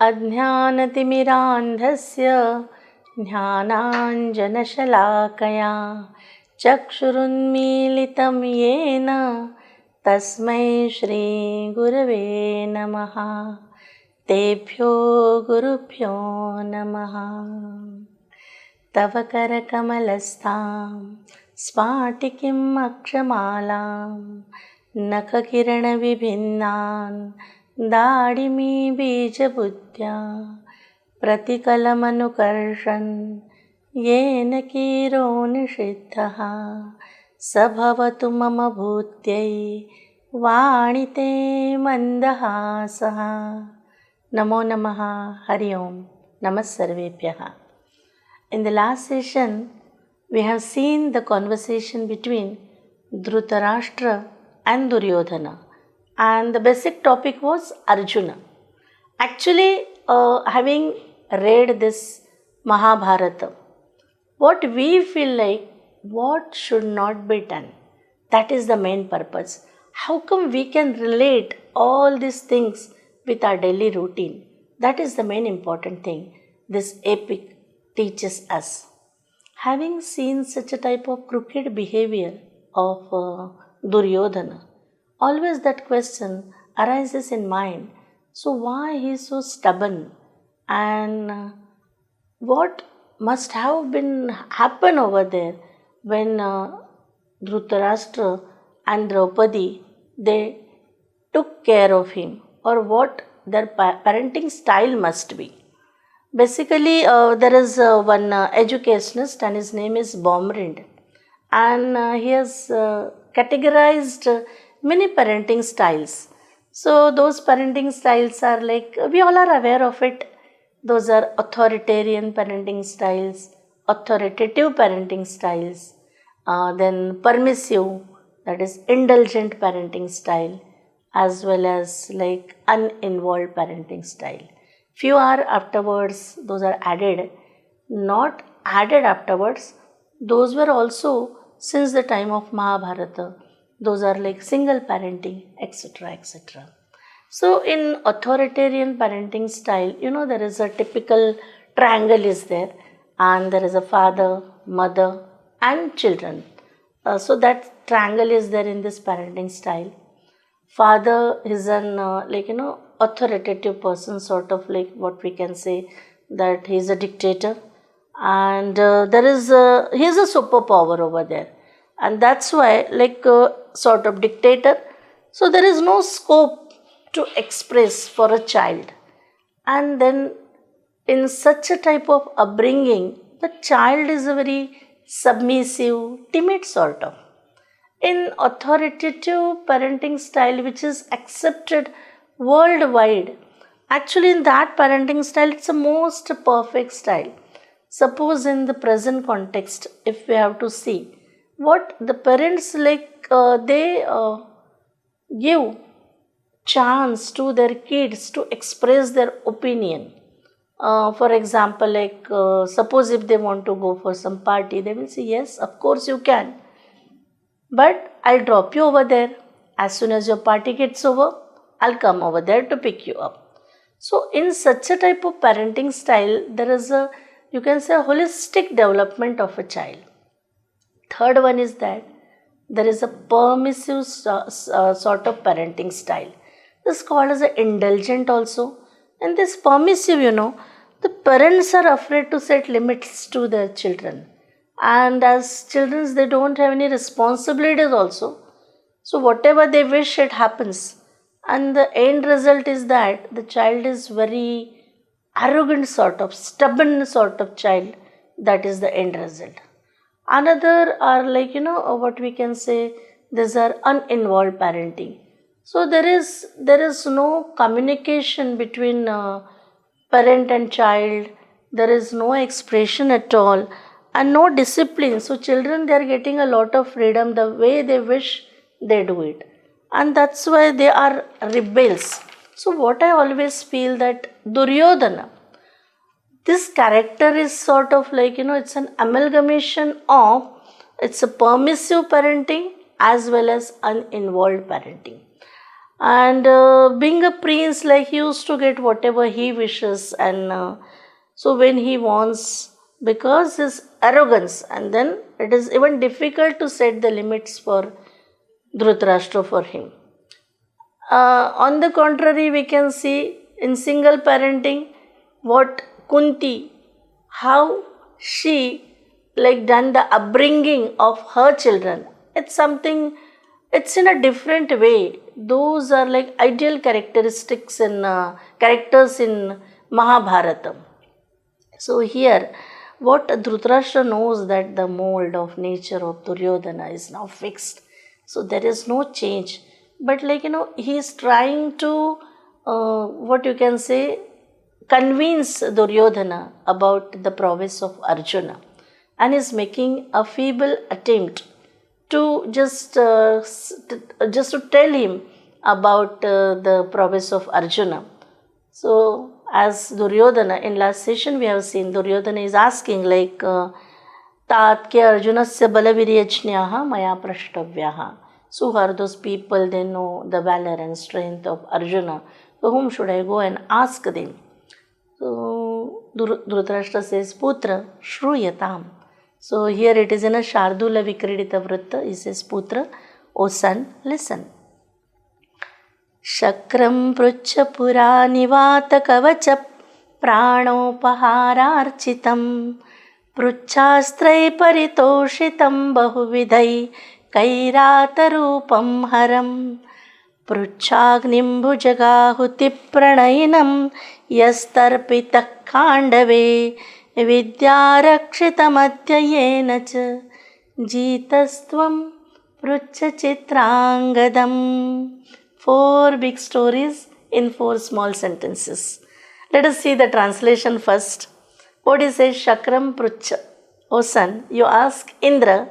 अज्ञानतिमिरान्धस्य ज्ञानाञ्जनशलाकया चक्षुरुन्मीलितं येन तस्मै श्रीगुरवे नमः। तेभ्यो गुरुभ्यो नमः। तव करकमलस्थां स्फाटिकीम् अक्षमालां नखकिरणविभिन्नान् दाडिमीबीजबुद्ध्या प्रतिकलमनुकर्षन् येन कीरो निषिद्धः स भवतु मम भूत्यै वाणिते मन्दहासः। नमो नमः। हरि ओम। नमः सर्वेभ्यः। In the last session, we have seen the conversation between Dhritarashtra and Duryodhana, and the basic topic was Arjuna. Actually, having read this Mahabharata, what we feel like, what should not be done, that is the main purpose. How come we can relate all these things with our daily routine? That is the main important thing this epic teaches us. Having seen such a type of crooked behavior of Duryodhana, always that question arises in mind. So why he is so stubborn, and what must have been happen over there when Dhritarashtra and Draupadi they took care of him, or what their parenting style must be. Basically, there is one educationist, and his name is Baumrind, and he has categorized many parenting styles. So those parenting styles are like, we all are aware of it. Those are authoritarian parenting styles, authoritative parenting styles, then permissive, that is indulgent parenting style, as well as like uninvolved parenting style. Few are afterwards, those are added, not added afterwards. Those were also since the time of Mahabharata. Those are like single parenting, etc., etc. So in authoritarian parenting style, there is a typical triangle is there, and there is a father, mother and children. So that triangle is there in this parenting style. Father is an authoritative person, sort of like what we can say that he is a dictator, and he is a superpower over there, and that's why sort of dictator. So there is no scope to express for a child, and then in such a type of upbringing, the child is a very submissive, timid sort of. In authoritative parenting style, which is accepted worldwide, actually in that parenting style, it's a most perfect style. Suppose in the present context, if we have to see what the parents they give chance to their kids to express their opinion. For example, suppose if they want to go for some party, they will say, yes, of course you can, but I'll drop you over there. As soon as your party gets over, I'll come over there to pick you up. So in such a type of parenting style, there is a holistic development of a child. Third one is that there is a permissive sort of parenting style. This is called as an indulgent also. And this permissive, the parents are afraid to set limits to their children. And as children, they don't have any responsibilities also. So whatever they wish, it happens. And the end result is that the child is very arrogant sort of, stubborn sort of child. That is the end result. Another are what we can say, these are uninvolved parenting. So there is no communication between parent and child. There is no expression at all, and no discipline. So children, they are getting a lot of freedom. The way they wish, they do it, and that's why they are rebels. So what I always feel that Duryodhana, this character is sort of it's an amalgamation of, it's a permissive parenting as well as uninvolved parenting. And being a prince, like he used to get whatever he wishes, and so when he wants, because his arrogance, and then it is even difficult to set the limits for Dhritarashtra for him. On the contrary, we can see in single parenting what Kunti, how she like done the upbringing of her children. It's something, it's in a different way. Those are like ideal characteristics in characters in Mahabharata. So here, what Dhritarashtra knows, that the mold of nature of Duryodhana is now fixed. So there is no change. But he is trying to, what you can say, convince Duryodhana about the prowess of Arjuna, and is making a feeble attempt to just to tell him about the prowess of Arjuna. So as Duryodhana, in last session we have seen Duryodhana is asking like tat ke Arjunasya balaviryajnyaha maya prashtavyaha. So who are those people? They know the valor and strength of Arjuna. So whom should I go and ask them? So Dhritarashtra says, Putra, Shruyatam. So here it is in a Shardula Vikridita Vritta. He says, Putra, O son, listen. Shakram prucha pura nivata kavacha pranopahararchitam pruchastrai paritoshitam bahuvidhai kairatarupam haram पृच्छाग्निम्बुजगाहुति प्रणयिनं यस्तर्पितः खाण्डवे विद्यारक्षितमध्ययेन च जीतस्त्वं पृच्छचित्राङ्गदम्. 4 big stories in 4 small sentences. Let us see the translation first. What is a Shakram Prucha? O son, you ask Indra,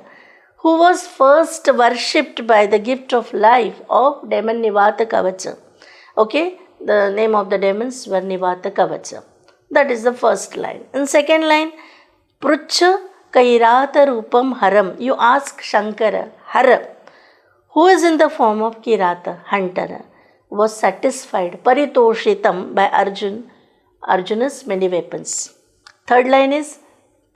who was first worshipped by the gift of life of demon Nivata Kavacha. Okay, the name of the demons were Nivata Kavacha. That is the first line. In second line, Prucha Kairata Rupam Haram. You ask Shankara, Hara, who is in the form of Kirata, hunter, was satisfied, paritoshitam, by Arjuna's many weapons. Third line is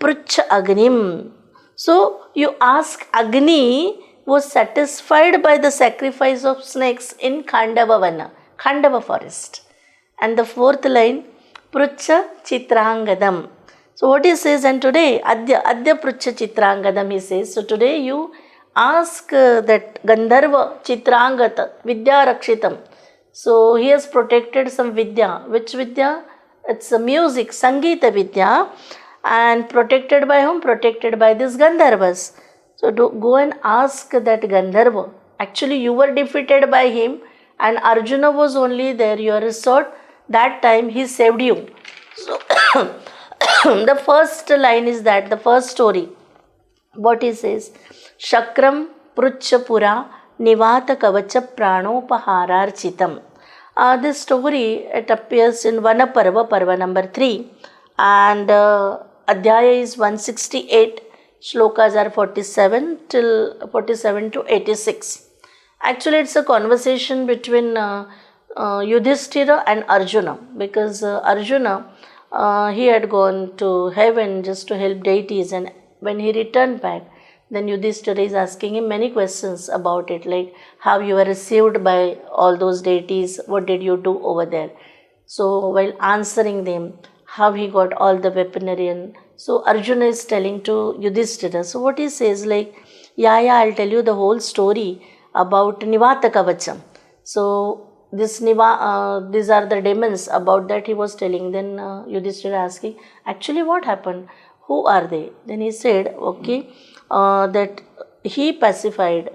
Prucha Agnim. So you ask Agni was satisfied by the sacrifice of snakes in Khandava Vana, Khandava forest. And the fourth line, Prucha Chitrangadam. So what he says, and today, Adya Prucha Chitrangadam, he says. So today you ask that Gandharva Chitrangata Vidya Rakshitam. So he has protected some Vidya. Which Vidya? It's a music, Sangita Vidya. And protected by whom? Protected by these Gandharvas. So go and ask that Gandharva. Actually you were defeated by him and Arjuna was only there, your resort. That time he saved you. So the first line is that, the first story. What he says, Shakram Prucha Pura Nivata Kavacha Pranopahararchitam. This story, it appears in Vanaparva, Parva number 3, and Adhyaya is 168, shlokas are 47 to 86. Actually, it's a conversation between Yudhishthira and Arjuna, because Arjuna, he had gone to heaven just to help deities, and when he returned back, then Yudhishthira is asking him many questions about it, like how you were received by all those deities, what did you do over there. So while answering them, how he got all the weaponry, and so Arjuna is telling to Yudhishthira. So what he says, like, I'll tell you the whole story about Nivata Kavacham. So these are the demons, about that he was telling. Then Yudhishthira asking, actually what happened? Who are they? Then he said, okay, that he pacified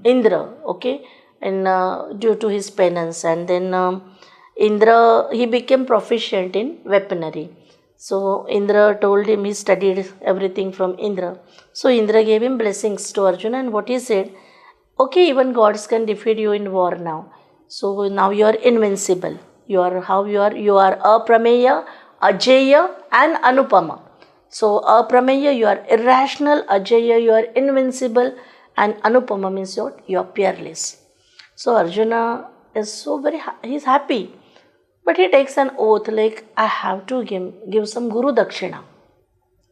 Indra, okay, and due to his penance, and then Indra, he became proficient in weaponry. So Indra told him, he studied everything from Indra. So Indra gave him blessings to Arjuna, and what he said, okay, even gods can defeat you in war now. So now you are invincible. You are Aprameya, Ajeya and Anupama. So Aprameya, you are irrational, Ajeya, you are invincible, and Anupama means what? You are peerless. So Arjuna is so he's happy. But he takes an oath like, I have to give some Guru Dakshina.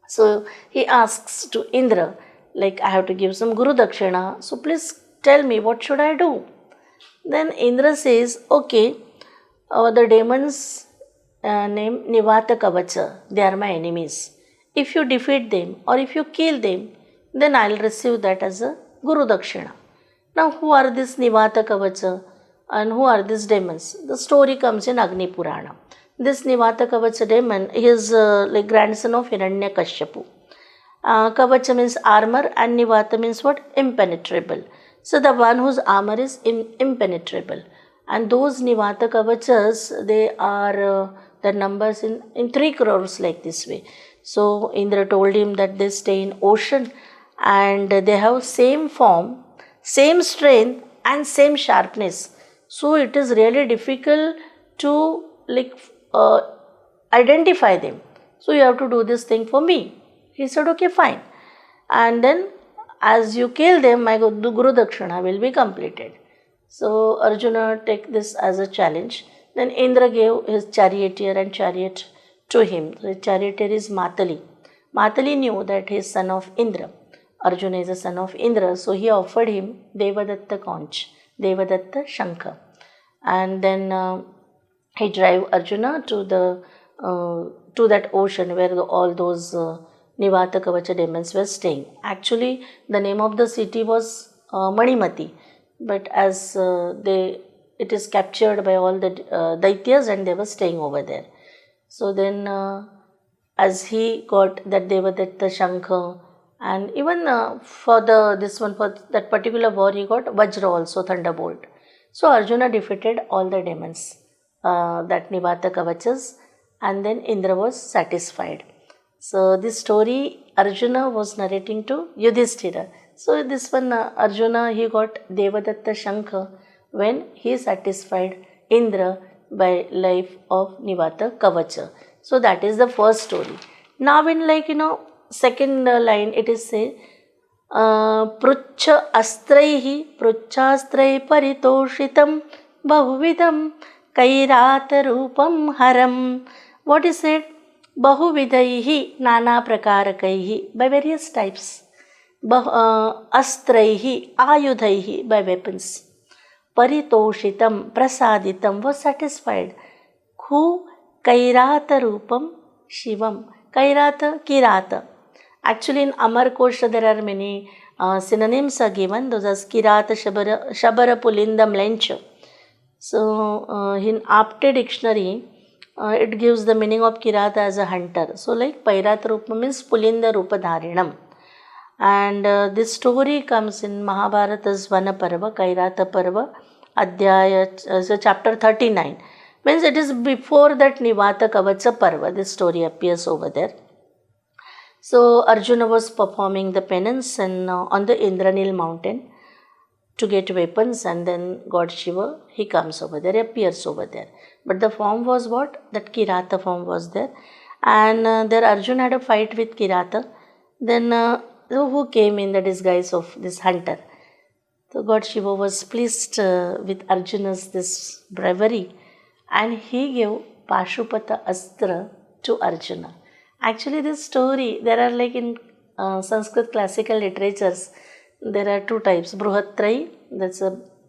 So he asks to Indra, like, I have to give some Guru Dakshina. So please tell me, what should I do? Then Indra says, okay, the demons named Nivata Kavacha, they are my enemies. If you defeat them or if you kill them, then I'll receive that as a Guru Dakshina. Now, who are these Nivata Kavacha and who are these demons? The story comes in Agni Purana. This Nivata Kavacha demon is like grandson of Hiranyakashipu. Kavacha means armor and Nivata means what? Impenetrable. So the one whose armor is impenetrable. And those Nivata Kavachas, they are the numbers in 3 crores like this way. So Indra told him that they stay in ocean and they have same form, same strength and same sharpness. So it is really difficult to identify them. So you have to do this thing for me. He said, okay, fine. And then as you kill them, my Guru Dakshina will be completed. So Arjuna take this as a challenge. Then Indra gave his charioteer and chariot to him. The charioteer is Matali. Matali knew that he is son of Indra. Arjuna is a son of Indra, so he offered him Devadatta conch, Devadatta Shankha. And then he drive Arjuna to that ocean where all those Nivata Kavacha demons were staying. Actually, the name of the city was Manimati, but as it is captured by all the Daityas and they were staying over there. So then as he got that Devadatta Shankha, and even for that particular war, he got Vajra also, thunderbolt. So Arjuna defeated all the demons, that Nivata Kavachas, and then Indra was satisfied. So this story Arjuna was narrating to Yudhishthira. So this one Arjuna, he got Devadatta Shankha when he satisfied Indra by life of Nivata Kavacha. So that is the first story. Now in second line it is say Prucha Astraihi Pruchastrai Paritoshitam Bahuvidam Kairata Rupam Haram. What is it? Bahuvidaihi Nana Prakarakaihi, by various types. Astraihi Ayudhaihi, by weapons. Paritoshitam Prasaditam, was satisfied. Who? Kairata Rupam Shivam. Kairata, Kirata. Actually, in Amar Kosha there are many synonyms are given. Those are Kirata, Shabara Pulindam Lencha. So, in Apte dictionary, it gives the meaning of Kirata as a hunter. So, like Pairata Rupa means Pulinda Rupa Dharinam. And this story comes in Mahabharata's Vana Parva, Kairata Parva, Adhyaya, so chapter 39. Means it is before that Nivata Kavacha Parva, this story appears over there. So Arjuna was performing the penance and on the Indranil mountain to get weapons, and then God Shiva, he comes over there, appears over there. But the form was what? That Kirata form was there. And there Arjuna had a fight with Kirata. Then who came in the disguise of this hunter? So God Shiva was pleased with Arjuna's this bravery, and he gave Pashupata Astra to Arjuna. Actually, this story, there are like in Sanskrit classical literatures, there are 2 types. Bruhatrai, that's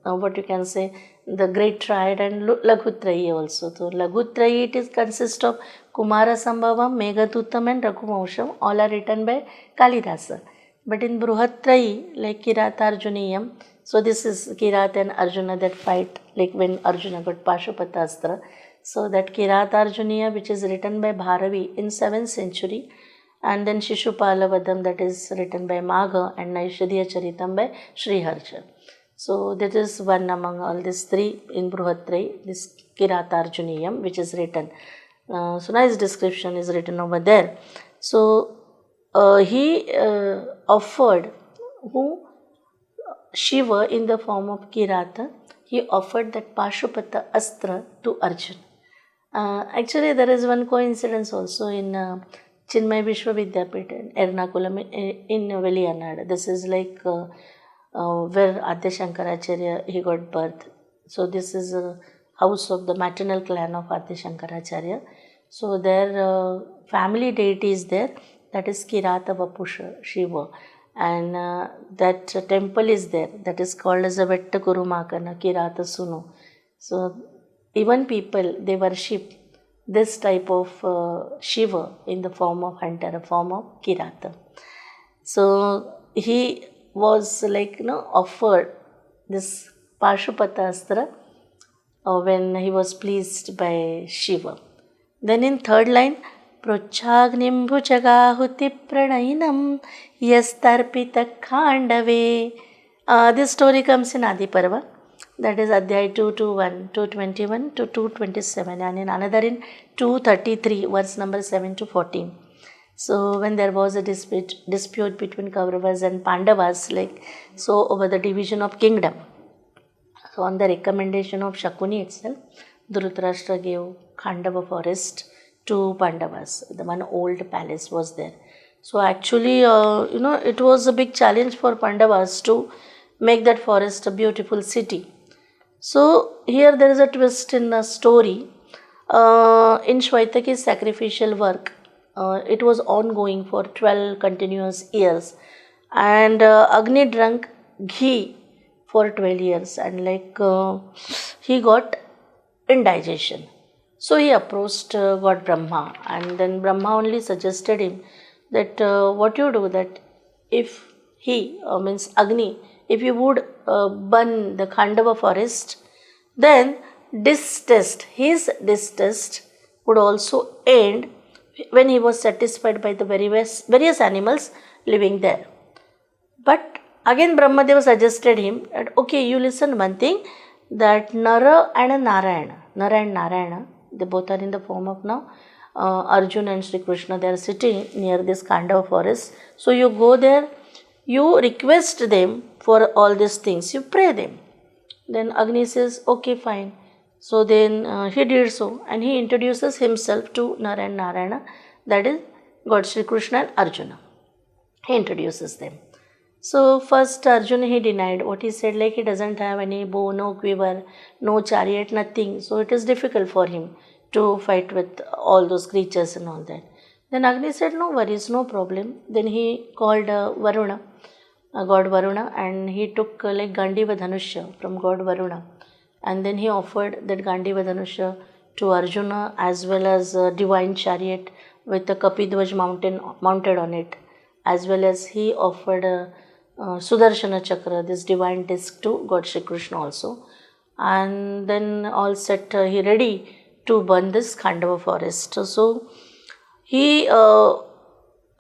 what you can say, the great triad, and Laghutrai also. So Laghutrai, it consists of Kumara Sambhavam, Meghadutam and Raghuvamsham. All are written by Kalidasa. But in Bruhatrai, like Kirata Arjuniyam, so this is Kirata and Arjuna that fight, like when Arjuna got Pashupatastra. So that Kirata Arjuniya, which is written by Bharavi in 7th century, and then Shishupala Vadam, that is written by Magha, and Naishadhiya Charitam by Sriharsha. So that is one among all these 3 in Bruhatrai, this Kirata Arjuniyam, which is written. So nice description is written over there. So he offered Shiva in the form of Kirata, he offered that Pashupata Astra to Arjuna. Actually, there is one coincidence also in Chinmay Vishwa Vidyapith in Ernakulam in Veliyanad. This is like where Adya Shankaracharya he got birth. So this is a house of the maternal clan of Adya Shankaracharya. So their family deity is there, that is Kirata Vapusha, Shiva. And that temple is there, that is called as a Vetta Kurumakana, Kirata Sunu. So even people, they worship this type of Shiva in the form of hunter, a form of Kirata. So he was offered this Pashupata Astra when he was pleased by Shiva. Then in third line, Prochagnim Bhujagahuti Pranainam Yastarpita Khandave. This story comes in Adi Parva, that is Adhyay 221, 221 to 227, and in another in 233, verse number 7 to 14. So when there was a dispute between Kauravas and Pandavas, over the division of kingdom. So on the recommendation of Shakuni itself, Dhritarashtra gave Khandava forest to Pandavas. The one old palace was there. So actually, it was a big challenge for Pandavas to make that forest a beautiful city. So here there is a twist in the story. In Shvaitaki's sacrificial work, it was ongoing for 12 continuous years, and Agni drank ghee for 12 years, and he got indigestion. So he approached God Brahma, and then Brahma only suggested him that what you do, that if he, means Agni, if you would burn the Khandava forest, then his distaste would also end when he was satisfied by the various animals living there. But again Brahmadeva suggested him that, okay, you listen one thing, that Nara and Narayana, they both are in the form of now Arjuna and Sri Krishna, they are sitting near this Khandava forest. So you go there, you request them for all these things, you pray them. Then Agni says, okay, fine. So then he did so, and he introduces himself to Nara and Narayana, that is God Sri Krishna and Arjuna. He introduces them. So first Arjuna, he denied. What he said, he doesn't have any bow, no quiver, no chariot, nothing. So it is difficult for him to fight with all those creatures and all that. Then Agni said, no worries, no problem. Then he called Varuna, God Varuna, and he took Gandiva Dhanusha from God Varuna. And then he offered that Gandiva Dhanusha to Arjuna, as well as a divine chariot with a Kapidwaj mounted on it, as well as he offered a Sudarshana Chakra, this divine disc, to God Shri Krishna also. And then all set, he ready to burn this Khandava forest. So he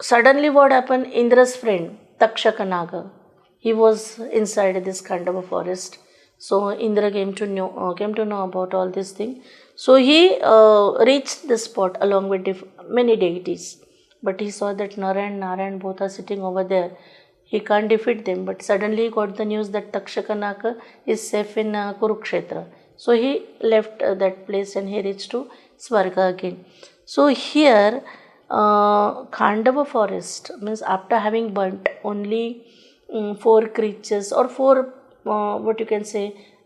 suddenly what happened, Indra's friend Takshaka Naga, he was inside this Khandava forest. So Indra came to know about all this thing. So he reached the spot along with many deities, but he saw that Nara and Narayan both are sitting over there. He can't defeat them, but suddenly he got the news that Takshakanaka is safe in Kurukshetra. So he left that place and he reached to Swarga again. So here Khandava forest means, after having burnt only 4 creatures or 4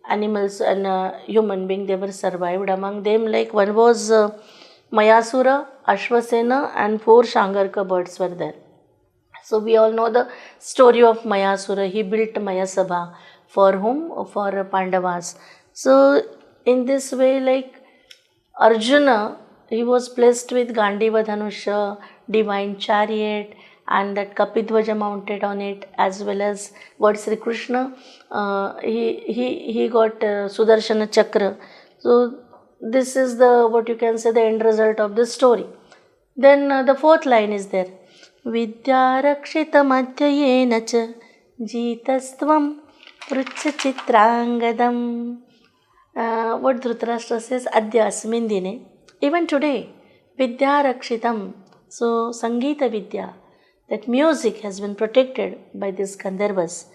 animals and human being, they were survived. Among them, one was Mayasura, Ashwasena, and 4 Shangarka birds were there. So we all know the story of Mayasura. He built Mayasabha for whom? For Pandavas. So in this way, Arjuna, he was blessed with Gandiva Dhanusha, divine chariot, and that Kapidwaja mounted on it, as well as God Sri Krishna, he got Sudarshana Chakra. So this is the end result of this story. Then the 4th line is there. Vidyarakshita madhyayena cha jitastvam prucha chitrangadam. What Dhritarashtra says, Adya asmin dine, even today, Vidyarakshitam, so Sangeeta Vidya, that music has been protected by these Gandharvas.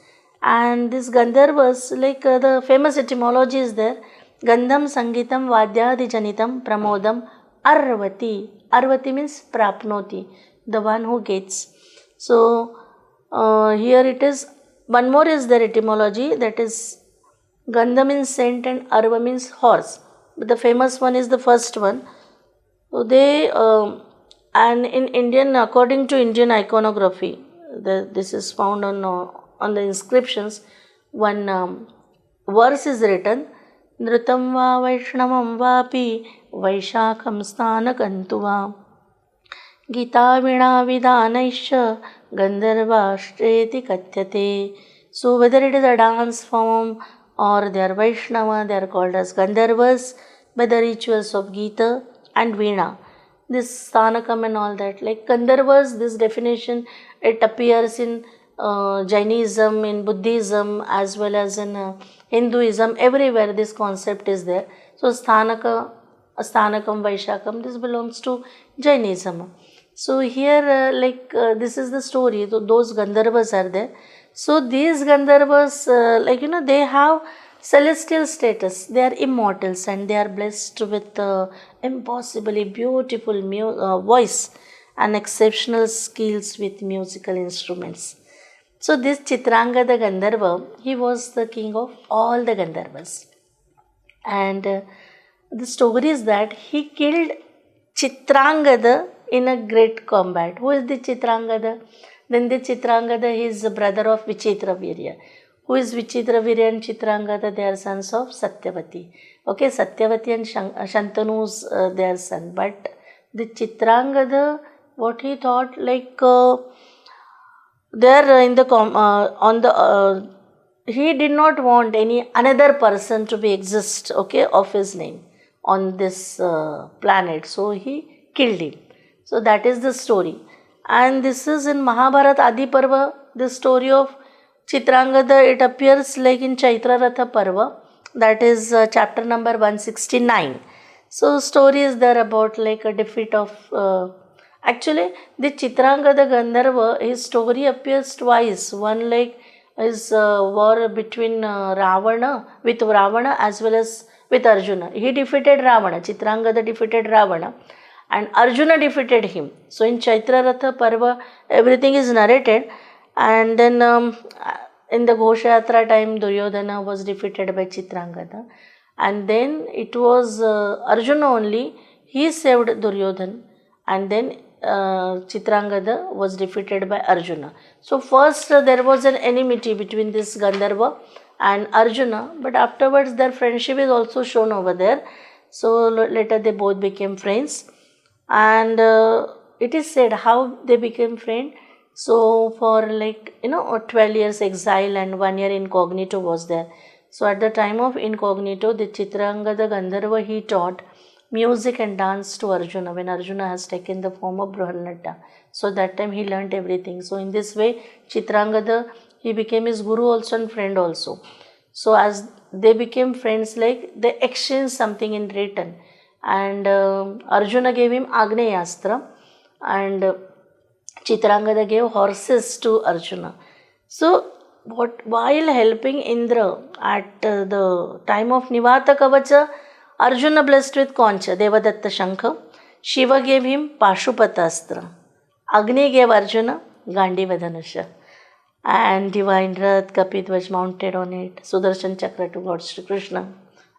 And these Gandharvas, the famous etymology is there, Gandham Sangeetam Vadyadi Janitam Pramodam Arvati. Arvati means Prapnoti, the one who gets. So here it is one more is their etymology, that is Gandha means scent and Arva means horse. But the famous one is the first one. So they and in Indian, according to Indian iconography, this is found on the inscriptions. One verse is written: Nritam va Vaishnavam vapi Vaishakam Stanakantuva Gita Vina Vidanaisha Gandharvas Katyate. So whether it is a dance form or they are Vaishnava, they are called as Gandharvas by the rituals of Gita and Veena. This Sthanakam and all that, like Gandharvas, this definition, it appears in Jainism, in Buddhism, as well as in Hinduism. Everywhere this concept is there. So Sthanakam, Vaishakam, this belongs to Jainism. So here, this is the story. So those Gandharvas are there. So these Gandharvas, they have celestial status. They are immortals and they are blessed with impossibly beautiful voice and exceptional skills with musical instruments. So this Chitrangada Gandharva, he was the king of all the Gandharvas. And the story is that he killed Chitrangada in a great combat. Who is the Chitrangada? Then the Chitrangada, he is the brother of Vichitravirya. Who is Vichitravirya and Chitrangada? They are sons of Satyavati. Okay, Satyavati and Shantanu's their son. But the Chitrangada, what he thought, there in the he did not want any another person to be exist, okay, of his name on this planet. So he killed him. So that is the story. And this is in Mahabharata Adi Parva, the story of Chitrangada. It appears like in Chaitra Ratha Parva, that is chapter number 169. So story is there about like a defeat of actually the Chitrangada Gandharva, his story appears twice. One like is war between Ravana as well as with Arjuna. He defeated Ravana, Chitrangada defeated Ravana, and Arjuna defeated him. So in Chaitra Ratha Parva, everything is narrated. And then in the Ghoshayatra time, Duryodhana was defeated by Chitrangada. And then it was Arjuna only, he saved Duryodhana. And then Chitrangada was defeated by Arjuna. So first there was an enmity between this Gandharva and Arjuna. But afterwards their friendship is also shown over there. So later they both became friends. And it is said how they became friends. So for 12 years exile and 1 year incognito was there. So at the time of incognito, the Chitrangada Gandharva, he taught music and dance to Arjuna when Arjuna has taken the form of Brahanatta. So that time he learnt everything. So in this way, Chitrangada, he became his guru also and friend also. So as they became friends, they exchanged something in return. And Arjuna gave him Agneyastra and Chitrangada gave horses to Arjuna. So while helping Indra at the time of Nivata Kavacha, Arjuna blessed with Concha, Devadatta Shankha. Shiva gave him Pashupatastra. Agni gave Arjuna Gandiva Dhanusha. And divine Rath, Kapit was mounted on it. Sudarshan Chakra to Lord Krishna.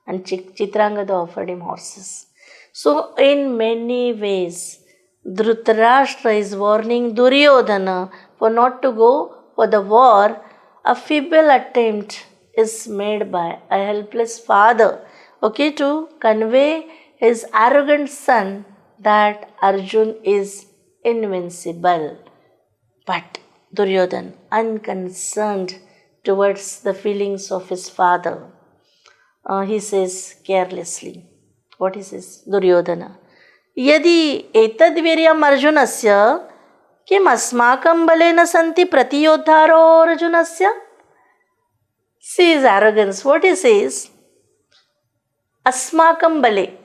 And Chitrangada offered him horses. So in many ways, Dhritarashtra is warning Duryodhana for not to go for the war. A feeble attempt is made by a helpless father, to convey his arrogant son that Arjuna is invincible. But Duryodhana, unconcerned towards the feelings of his father, he says carelessly, what he says, Duryodhana, Yadi etadviryam Arjunasya kim asmakam balena santi pratiyodharo Arjunasya. See his arrogance. What he says, asmakam bale.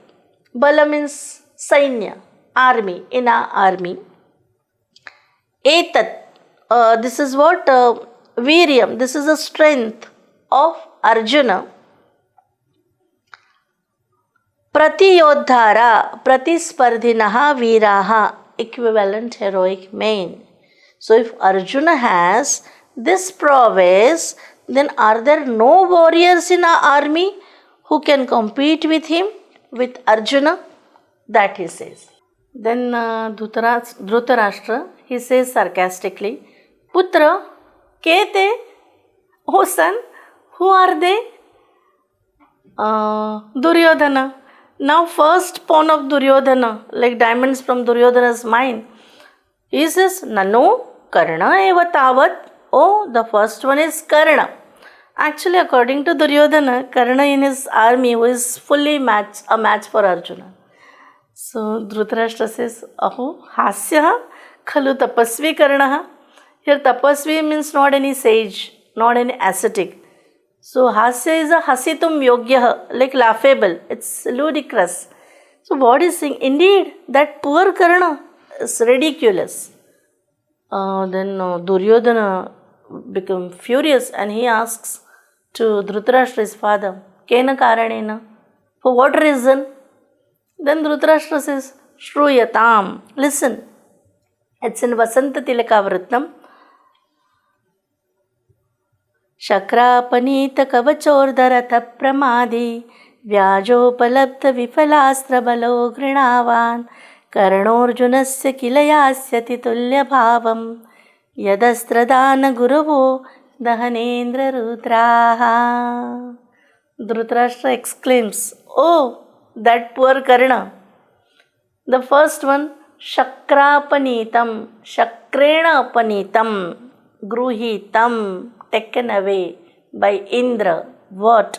Bala means sainya, army, in our army. Etat, this is what? Viryam, this is the strength of Arjuna. Pratiyodhara, pratispardhinaha viraha, equivalent heroic men. So if Arjuna has this prowess, then are there no warriors in our army who can compete with him, with Arjuna? That he says. Then Dhritarashtra, he says sarcastically, Putra, kete, oh son, who are they? Duryodhana. Now first pawn of Duryodhana, like diamonds from Duryodhana's mine. He says, Nano, Karna eva tavat. Oh, the first one is Karna. Actually, according to Duryodhana, Karna in his army was fully a match for Arjuna. So Dhritarashtra says, Aho, hasya khalu tapasvi Karnaha. Here tapasvi means not any sage, not any ascetic. So hasya is a hasitum yogya, like laughable. It's ludicrous. So what is saying? Indeed, that poor Karna is ridiculous. Then Duryodhana become furious and he asks to Dhritarashtra, his father, Kena karanena? For what reason? Then Dhritarashtra says, Shruyatam. Listen. It's in Vasanta Tilakavrittam. Shakrapanita kavachordaratha pramadi vyajopalabdha vifalastra balo grinavan karnorjunasya kilayasyati tulya bhavam yadastradana guruvo dahanendra rudraha. Dhritarashtra exclaims, Oh, that poor Karna. The first one, Shakrapanitam, Shakrena apanitam, Gruhitam, taken away by Indra. What?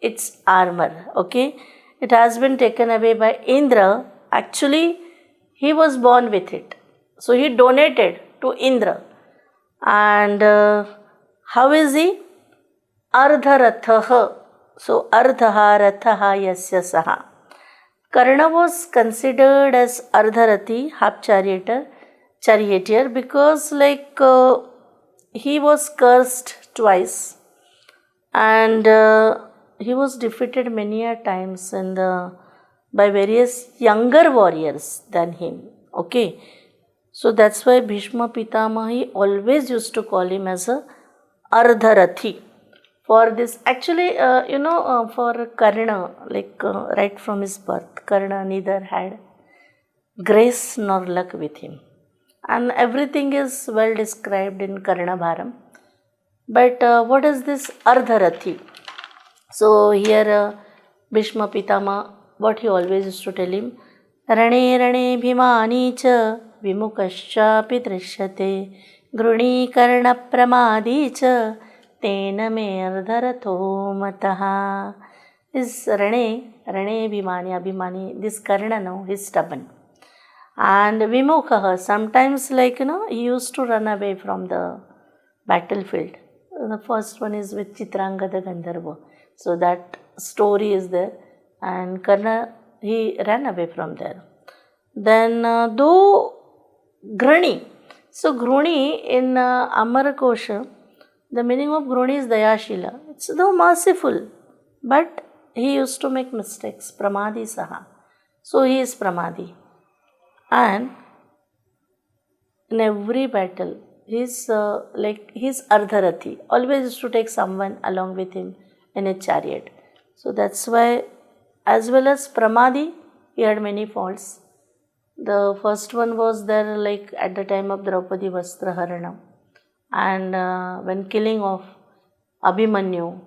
Its armor. Okay? It has been taken away by Indra. Actually, he was born with it. So he donated to Indra. And how is he? Ardharathaha. So Ardhaha Rathaha Yasya Saha. Karna was considered as Ardharati, half charioteer, because he was cursed twice and he was defeated many a times by various younger warriors than him. Okay, so that's why Bhishma Pitamahi always used to call him as a Ardharathi. For this, actually, for Karna, right from his birth, Karna neither had grace nor luck with him. And everything is well described in Karna Bharam. But what is this Ardharathi? So here Bhishma Pitama, what he always used to tell him, Rane Rane Bhimani cha Vimukascha Pitrishyate Gruni Karna Pramadi cha Tena me ardharatho mataha. Is Rane Abhimani, this Karna, no, he's stubborn. And Vimukhaha, sometimes he used to run away from the battlefield. The first one is with Chitrangada Gandharva. So that story is there. And Karna, he ran away from there. Then though Grani. So Gruni in Amarakosha, the meaning of Gruni is Dayashila. It's though merciful, but he used to make mistakes. Pramadi Saha. So he is Pramadi. And in every battle, he's Ardharathi. Always used to take someone along with him in a chariot. So that's why, as well as Pramadi, he had many faults. The first one was there at the time of Draupadi Vastraharana. And when killing of Abhimanyu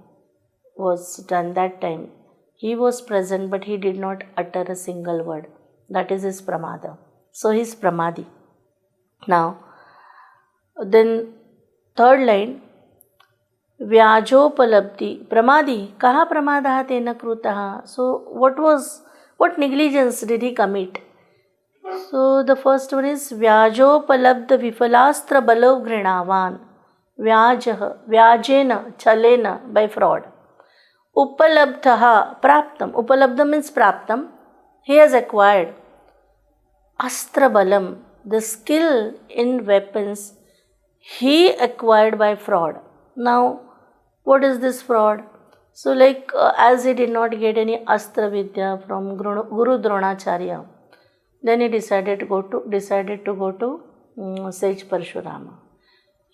was done that time, he was present but he did not utter a single word. That is his Pramada. So he is Pramadi. Now, then third line, Vyajopalabdhi. Pramadi. Kaha pramadaha tena krutaha. So what negligence did he commit? So the first one is Vyajopalabdha vifalastra balo grinavan. Vyajena, chalena, by fraud. Upalabdhaha, praptam. Upalabdha means praptam. He has acquired. Astra balam, the skill in weapons, he acquired by fraud. Now, what is this fraud? So as he did not get any Astra Vidya from Guru Dronacharya, then he decided to go to sage Parshurama.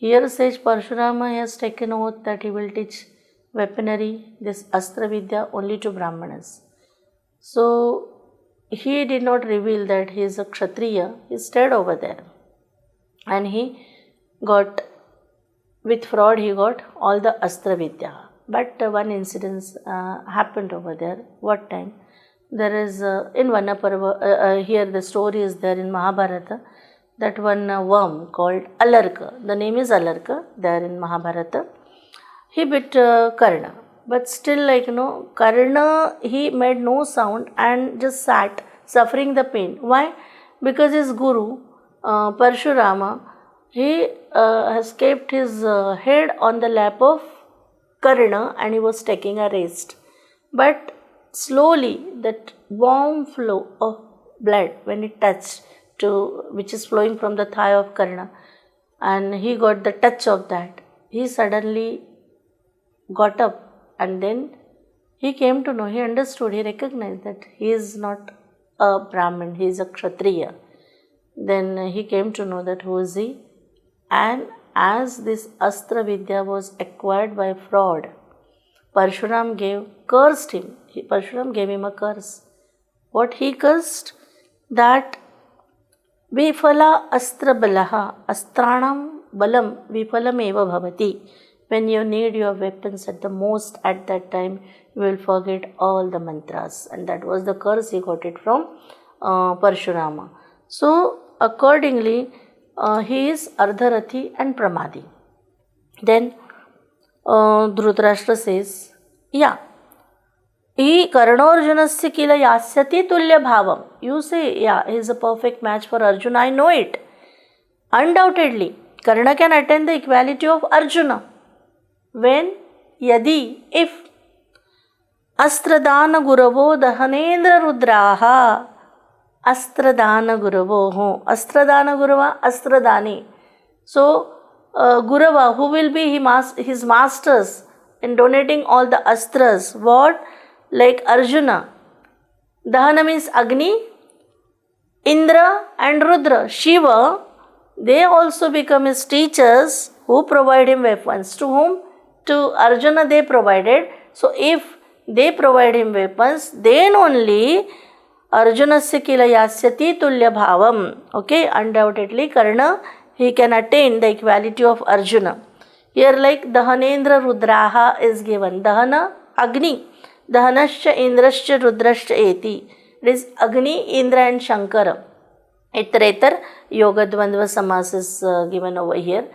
Here sage Parshurama has taken oath that he will teach weaponry, this Astra Vidya, only to Brahmanas. So he did not reveal that he is a Kshatriya. He stayed over there. And he got, with fraud, he got all the Astra Vidya. But one incident happened over there. What time? There is, in Vanaparva, here the story is there in Mahabharata, that one worm called Alarka. The name is Alarka, there in Mahabharata. He bit Karna. But still, Karna, he made no sound and just sat, suffering the pain. Why? Because his guru, Parshurama, he has kept his head on the lap of Karna and he was taking a rest. But slowly, that warm flow of blood, when it touched to, which is flowing from the thigh of Karna, and he got the touch of that, he suddenly got up, and then he came to know, he understood, he recognized that he is not a Brahmin, he is a Kshatriya. Then he came to know that who is he, and as this Astra Vidya was acquired by fraud, Parshuram cursed him. Parshuram gave him a curse. What he cursed? That Vifala Astra Balaha Astranam Balam Vifalam Eva Bhavati. When you need your weapons at the most, at that time, you will forget all the mantras. And that was the curse he got it from Parshurama. So, accordingly, he is Ardharathi and Pramadi. Then Dhritarashtra says, yeah, E Karnaorjunasya kila yasyati tulya bhavam. You say, yeah, he is a perfect match for Arjuna. I know it. Undoubtedly, Karna can attain the equality of Arjuna. When, yadi, if Astradana Guravo Dahanendra Rudraha. Astradana Guravo. Astradana Gurava, Astradani. So, Gurava, who will be his masters in donating all the astras. What? Like Arjuna. Dahana means Agni, Indra and Rudra. Shiva, they also become his teachers who provide him weapons. To whom? To Arjuna they provided. So, if they provide him weapons, then only Arjunasya kila yasyati tulya bhavam. Okay, undoubtedly Karna, he can attain the equality of Arjuna. Here like Dahanendra Rudraha is given. Dahana, Agni. Dahanascha Indrascha Rudrascha eti. It is Agni, Indra and Shankara. Itretar Yoga Dvandva Samas is given over here.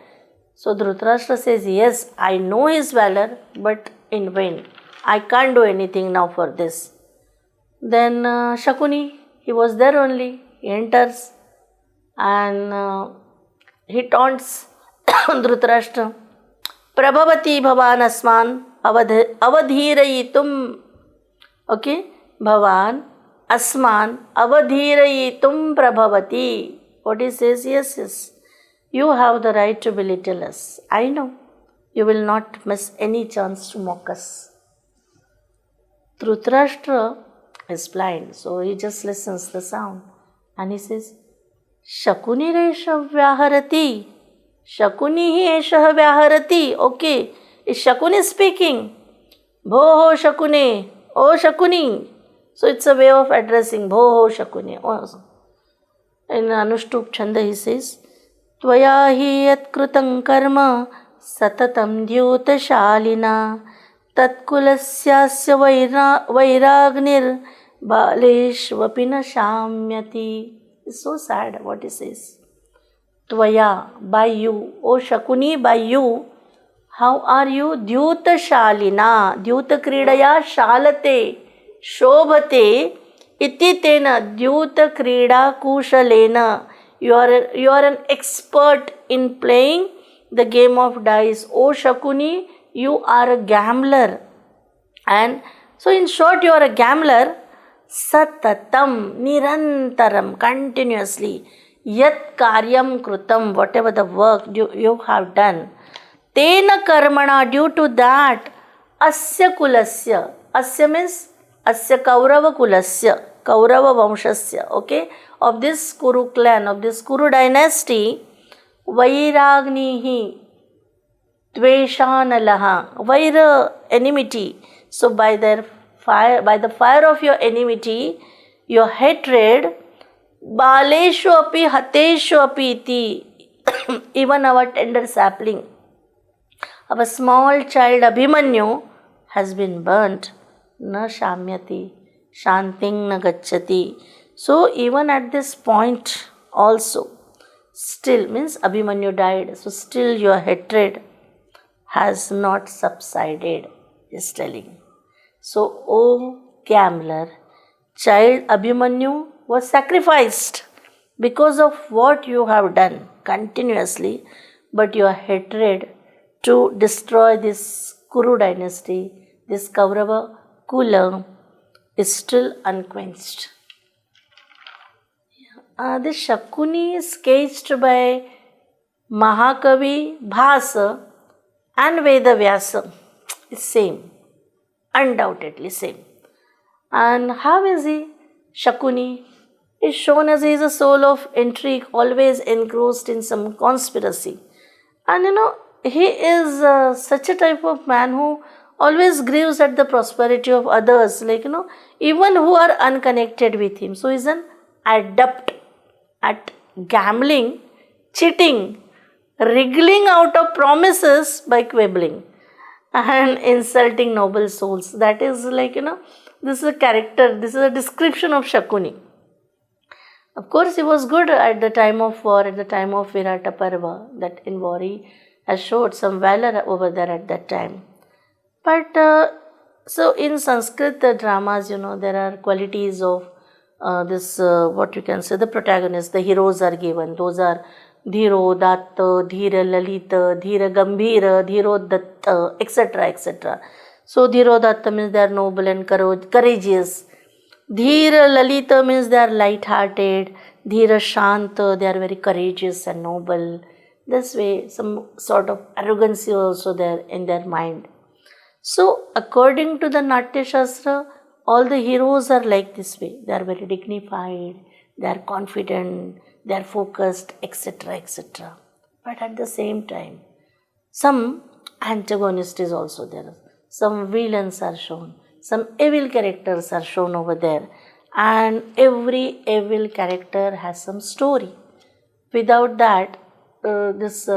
So Dhritarashtra says, yes, I know his valor, but in vain. I can't do anything now for this. Then Shakuni, he was there only. He enters and he taunts Dhritarashtra. Prabhavati bhavan asman avadhirayitum. Okay, bhavan asman avadhirayitum prabhavati. What he says, yes, you have the right to belittle us. I know. You will not miss any chance to mock us. Dhritarashtra is blind, so he just listens the sound. And he says, Shakuni resha vyaharati. Shakuni hi esha vyaharati. Okay, is Shakuni speaking? Bhoho Shakuni. Oh Shakuni. So it's a way of addressing Bhoho Shakuni. In Anushtup Chanda he says, Tvaya hi yat krutam karma satatam dyutashalina tatkulasya vairagnir baleshvapina shamyati. It's so sad what he says. Tvaya, by you. O Shakuni, by you. How are you? Dyuta shalina. Dyuta kridaya shalate. Shobhate. Iti tena. Dyuta krida kushalena. You are an expert in playing the game of dice. O Shakuni, you are a gambler. And so in short, you are a gambler. Satatam, nirantaram, continuously. Yat karyam krutam, whatever the work you have done. Tena karmana, due to that. Asya kulasya. Asya means Asya Kaurava kulasya. Kaurava Vamshasya. Okay. Of this Kuru clan, of this Kuru dynasty. Vairagnihi. Tveshanalaha, vaira, enmity. So by the fire of your enmity, your hatred, baleshu api hateshu api iti, even our tender sapling, our small child Abhimanyu has been burnt. Na shamyati, shanting na gacchati. So even at this point also, still means Abhimanyu died. So still your hatred has not subsided, is telling. So, O gambler, child Abhimanyu was sacrificed because of what you have done continuously, but your hatred to destroy this Kuru dynasty, this Kaurava Kula, is still unquenched. This Shakuni is sketched by Mahakavi Bhasa and Vedavyasa is same, undoubtedly same. And how is he? Shakuni is shown as he is a soul of intrigue, always engrossed in some conspiracy. And he is such a type of man who always grieves at the prosperity of others, like even who are unconnected with him. So he is an adept at gambling, cheating, wriggling out of promises by quibbling and insulting noble souls. That is like, this is a character, this is a description of Shakuni. Of course, he was good at the time of war, at the time of Virata Parva, that in war he has showed some valor over there at that time. But so in Sanskrit dramas, there are qualities of this, what you can say, the protagonists, the heroes are given. Those are Dhiro Datta, Dhira Lalita, Dhira Gambhira, Dhiro Datta, etc. etc. So Dhiro Datta means they are noble and courageous. Dhira Lalita means they are light-hearted. Dhira Shanta, they are very courageous and noble. This way, some sort of arrogancy also there in their mind. So according to the Natya Shastra, all the heroes are like this way. They are very dignified, they are confident, they are focused, etc. etc. But at the same time, some antagonist is also there. Some villains are shown. Some evil characters are shown over there. And every evil character has some story. Without that, this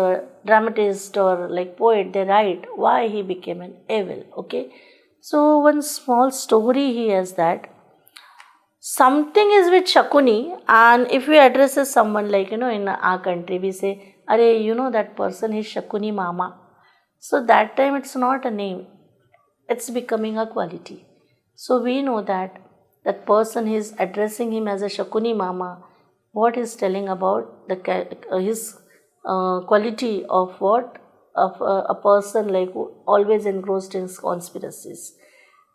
dramatist or like poet, they write why he became an evil. Okay. So one small story he has that something is with Shakuni, and if we addresses someone like in our country, we say, "Arey, that person is Shakuni Mama." So that time it's not a name; it's becoming a quality. So we know that that person is addressing him as a Shakuni Mama. What is telling about his quality of what of a person like who always engrossed in conspiracies.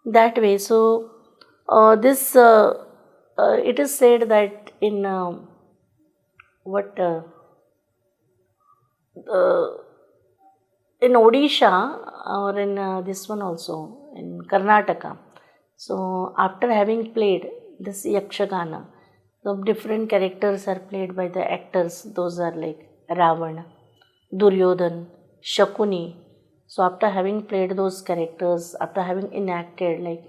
That way, so this it is said that in in Odisha or in this one also in Karnataka. So after having played this Yakshagana, the different characters are played by the actors. Those are like Ravana, Duryodhan, Shakuni. So after having played those characters, after having enacted, like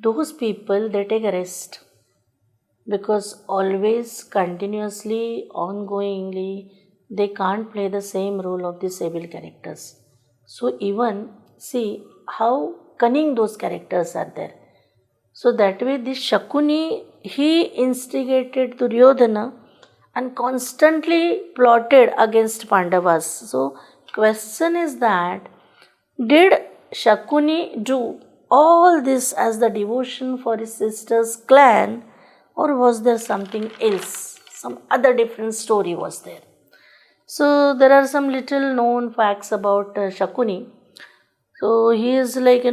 those people, they take a rest because always, continuously, ongoingly, they can't play the same role of these evil characters. So even see how cunning those characters are there. So that way, this Shakuni, he instigated Duryodhana and constantly plotted against Pandavas. So question is that did Shakuni do all this as the devotion for his sister's clan, or was there something else? Some other different story was there. So there are some little known facts about Shakuni. So he is like,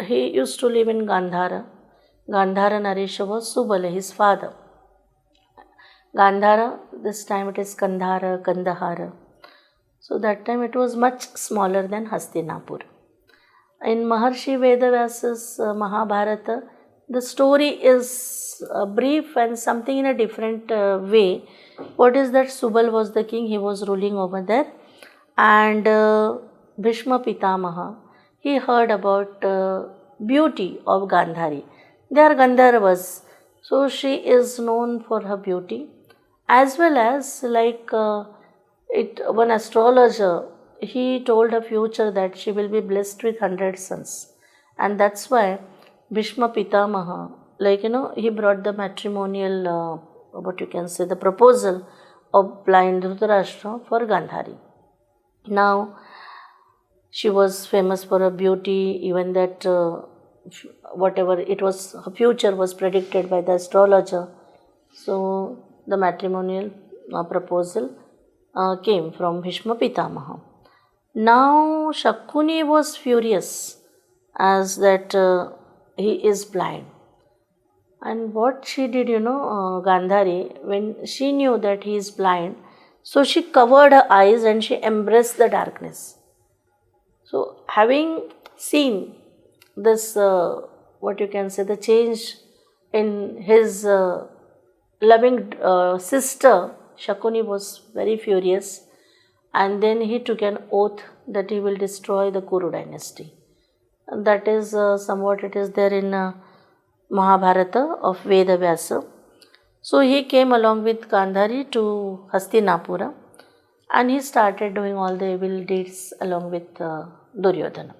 he used to live in Gandhara. Gandhara Naresha was Subala, his father. Gandhara, this time it is Kandhara, Kandahara. So that time it was much smaller than Hastinapur. In Maharshi Vedavyasa's Mahabharata, the story is brief and something in a different way. What is that? Subal was the king, he was ruling over there. And Bhishma Pitamaha, he heard about beauty of Gandhari. They are Gandharvas, so she is known for her beauty, as well as one astrologer, he told her future that she will be blessed with 100 sons, and that's why Bhishma Pitamaha, he brought the matrimonial, what you can say, the proposal of blind Dhritarashtra for Gandhari. Now, she was famous for her beauty, even that whatever it was, her future was predicted by the astrologer. So, the matrimonial proposal came from Bhishma Pitamaha. Now, Shakuni was furious as that he is blind. And what she did, Gandhari, when she knew that he is blind, so she covered her eyes and she embraced the darkness. So, having seen this, what you can say, the change in his loving sister, Shakuni was very furious, and then he took an oath that he will destroy the Kuru dynasty. And that is somewhat it is there in Mahabharata of Veda. So he came along with Gandhari to Hastinapura, and he started doing all the evil deeds along with Duryodhana.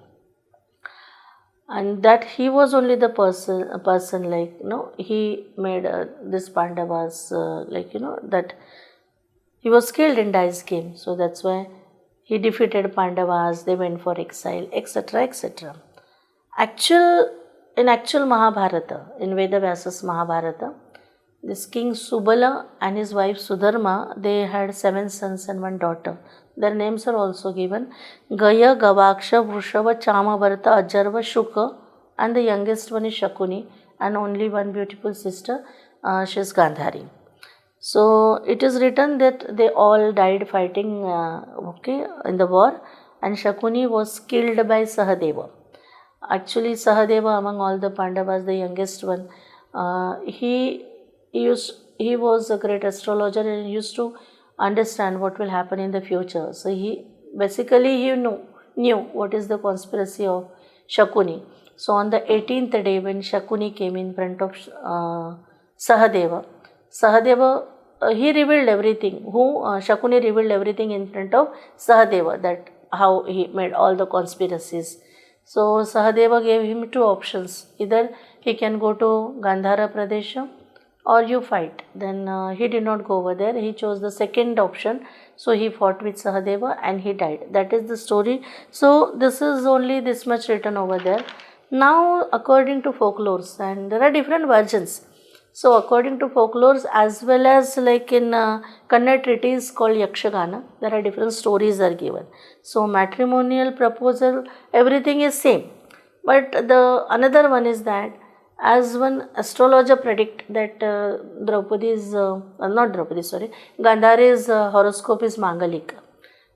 And that he was only the person he made this Pandavas that he was killed in dice game. So that's why he defeated Pandavas, they went for exile, etc., etc. In actual Mahabharata, in Vedavyas's Mahabharata, this king Subala and his wife Sudharma, they had 7 sons and 1 daughter. Their names are also given: Gaya, Gavaksha, Vrishava, Chamavarta, Ajarva, Shuka, and the youngest one is Shakuni, and only one beautiful sister, she is Gandhari. So it is written that they all died fighting in the war, and Shakuni was killed by Sahadeva. Actually, Sahadeva, among all the Pandavas, the youngest one, he was a great astrologer and used to understand what will happen in the future. So he knew what is the conspiracy of Shakuni. So on the 18th day, when Shakuni came in front of Sahadeva, he revealed everything. Shakuni revealed everything in front of Sahadeva, that how he made all the conspiracies. So Sahadeva gave him 2 options: either he can go to Gandhara Pradesha or you fight. Then he did not go over there. He chose the second option. So he fought with Sahadeva and he died. That is the story. So this is only this much written over there. Now, according to folklores, and there are different versions. So according to folklores, as well as like in Kannada treatise called Yakshagana, there are different stories are given. So matrimonial proposal, everything is same. But the another one is that, as one astrologer predict that Gandhari's horoscope is Mangalika,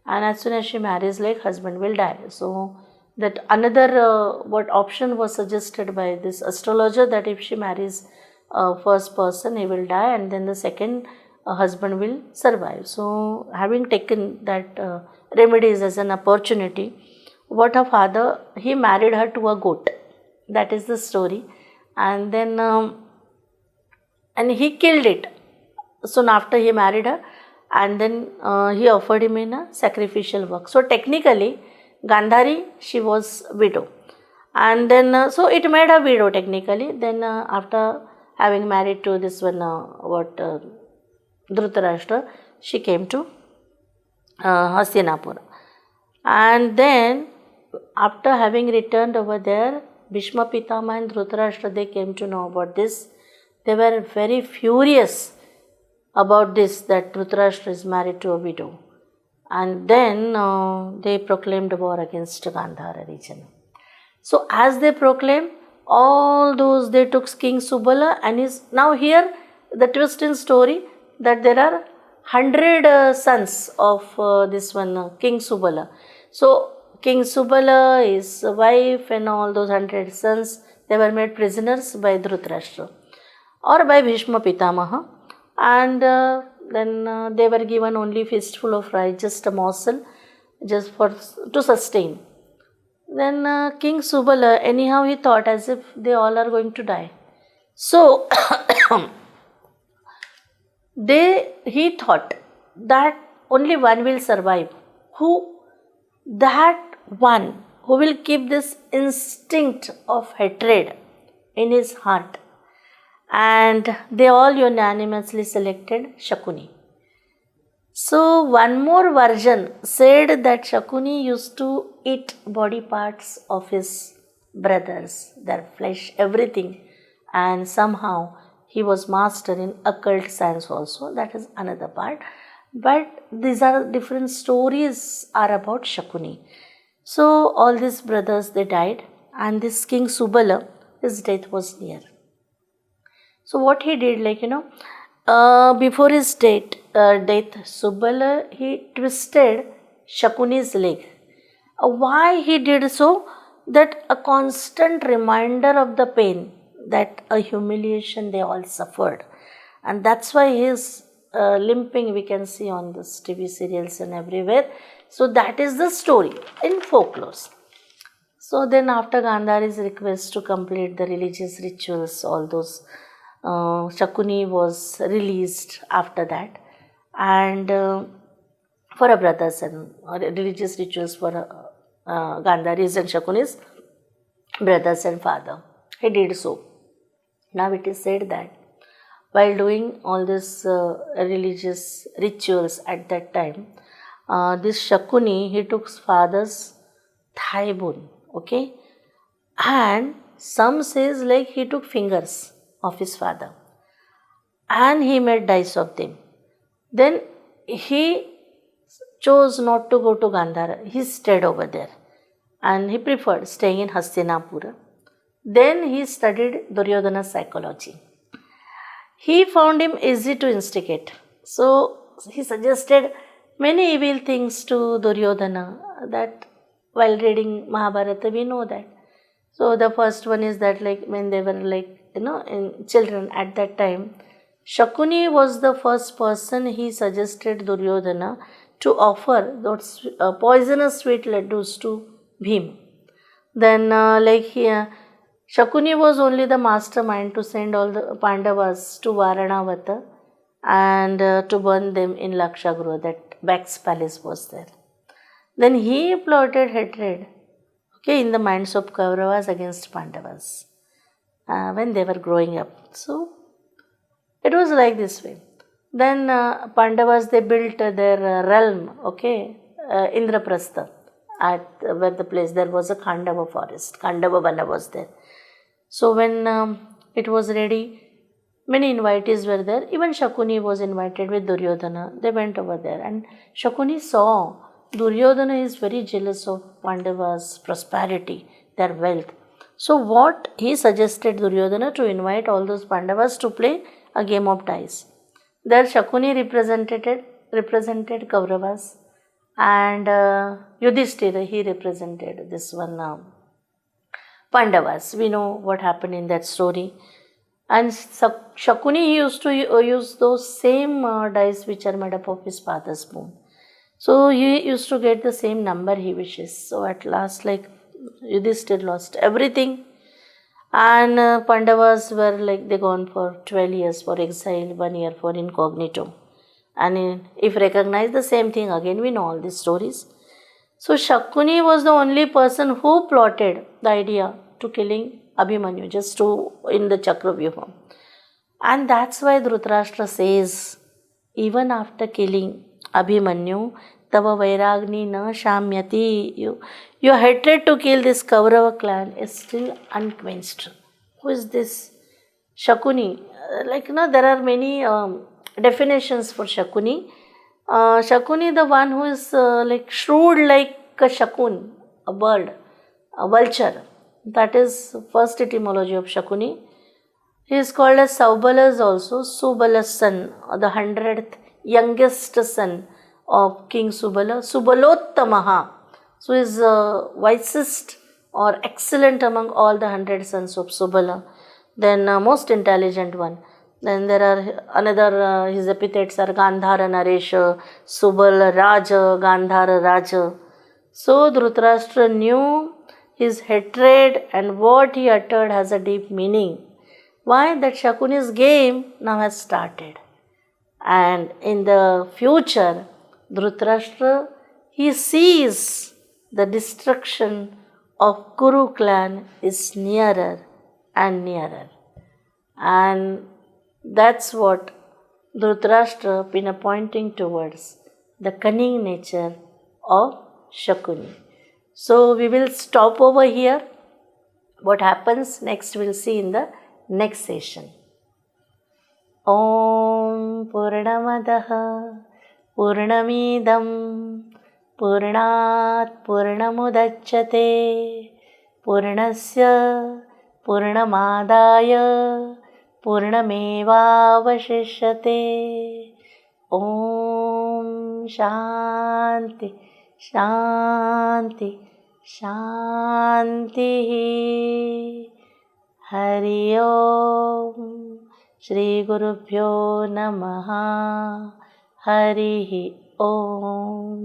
and as soon as she marries, like husband will die. So that another what option was suggested by this astrologer, that if she marries first person, he will die, and then the second husband will survive. So having taken that remedies as an opportunity, what her father, he married her to a goat. That is the story. And then and he killed it soon after he married her, and then he offered him in a sacrificial work. So technically Gandhari, she was widow, and then so it made her widow technically. Then after having married to this one Dhritarashtra, she came to Hastinapura, and then after having returned over there, Bhishma Pitama and Dhritarashtra, they came to know about this. They were very furious about this, that Dhritarashtra is married to a widow. And then they proclaimed war against Gandhara region. So as they proclaimed, all those, they took King Subala and his, now here the twist in story, that there are 100 sons of this one King Subala. So King Subala, his wife and all those 100 sons, they were made prisoners by Dhritarashtra or by Bhishma Pitamaha, and then they were given only fistful of rice, just a morsel, just to sustain. Then King Subala, anyhow he thought as if they all are going to die. So he thought that only one will survive. Who? That one who will keep this instinct of hatred in his heart. And they all unanimously selected Shakuni. So one more version said that Shakuni used to eat body parts of his brothers, their flesh, everything, and somehow he was master in occult science also. That is another part. But these are different stories are about Shakuni. So all these brothers, they died, and this King Subala, his death was near. So what he did, before his death, Subala, he twisted Shakuni's leg. Why he did so? That a constant reminder of the pain, that a humiliation they all suffered. And that's why he is limping, we can see on this TV serials and everywhere. So that is the story in folklores. So then after Gandhari's request to complete the religious rituals, all those, Shakuni was released after that, and for her brothers and religious rituals for Gandhari's and Shakuni's brothers and father. He did so. Now it is said that while doing all these religious rituals at that time, this Shakuni, he took his father's thigh bone, okay, and some says like he took fingers of his father and he made dice of them. Then he chose not to go to Gandhara. He stayed over there and he preferred staying in Hastinapura. Then he studied Duryodhana's psychology. He found him easy to instigate. So he suggested many evil things to Duryodhana, that while reading Mahabharata we know that. So the first one is that when they were in children at that time, Shakuni was the first person he suggested Duryodhana to offer those poisonous sweet laddus to Bhim. Then Shakuni was only the mastermind to send all the Pandavas to Varanavata and to burn them in Lakshagruha, that Bak's palace was there. Then he plotted hatred, in the minds of Kauravas against Pandavas when they were growing up. So it was like this way. Then Pandavas, they built their realm, Indraprastha, at where the place there was a Khandava forest. Khandava Vana was there. So when it was ready, many invitees were there. Even Shakuni was invited with Duryodhana. They went over there, and Shakuni saw Duryodhana is very jealous of Pandavas' prosperity, their wealth. So what he suggested Duryodhana to invite all those Pandavas to play a game of dice. There Shakuni represented Kauravas, and Yudhishthira, he represented this one Pandavas. We know what happened in that story. And Shakuni used to use those same dice which are made up of his father's bone. So he used to get the same number he wishes. So at last, Yudhishthira lost everything. And Pandavas were they gone for 12 years for exile, 1 year for incognito. And if recognized, the same thing again, we know all these stories. So Shakuni was the only person who plotted the idea to killing Abhimanyu, just in the Chakravyuha. And that's why Dhritarashtra says, even after killing Abhimanyu, Tava Vairagni na Shamyati, your hatred to kill this Kaurava clan is still unquenched. Who is this? Shakuni. There are many definitions for Shakuni. Shakuni, the one who is shrewd like a shakun, a bird, a vulture. That is first etymology of Shakuni. He is called as Saubala's also, Subala's son, the 100th youngest son of King Subala, Subalottamaha. So he is wisest or excellent among all the 100 sons of Subala. Then most intelligent one. Then there are another, his epithets are Gandhara Naresha, Subala Raja, Gandhara Raja. So Dhritarashtra knew his hatred and what he uttered has a deep meaning. Why? That Shakuni's game now has started. And in the future, Dhritarashtra, he sees the destruction of Kuru clan is nearer and nearer. And that's what Dhritarashtra been pointing towards, the cunning nature of Shakuni. So we will stop over here. What happens next we'll see in the next session. Om Purnamadaha Purnamidam Purnat Purnamudachyate Purnasya Purnamadaya Purnamevavashishyate. Om Shanti Shanti Shanti. Hari Om. Shri Gurubhyo Namaha. Hari Om.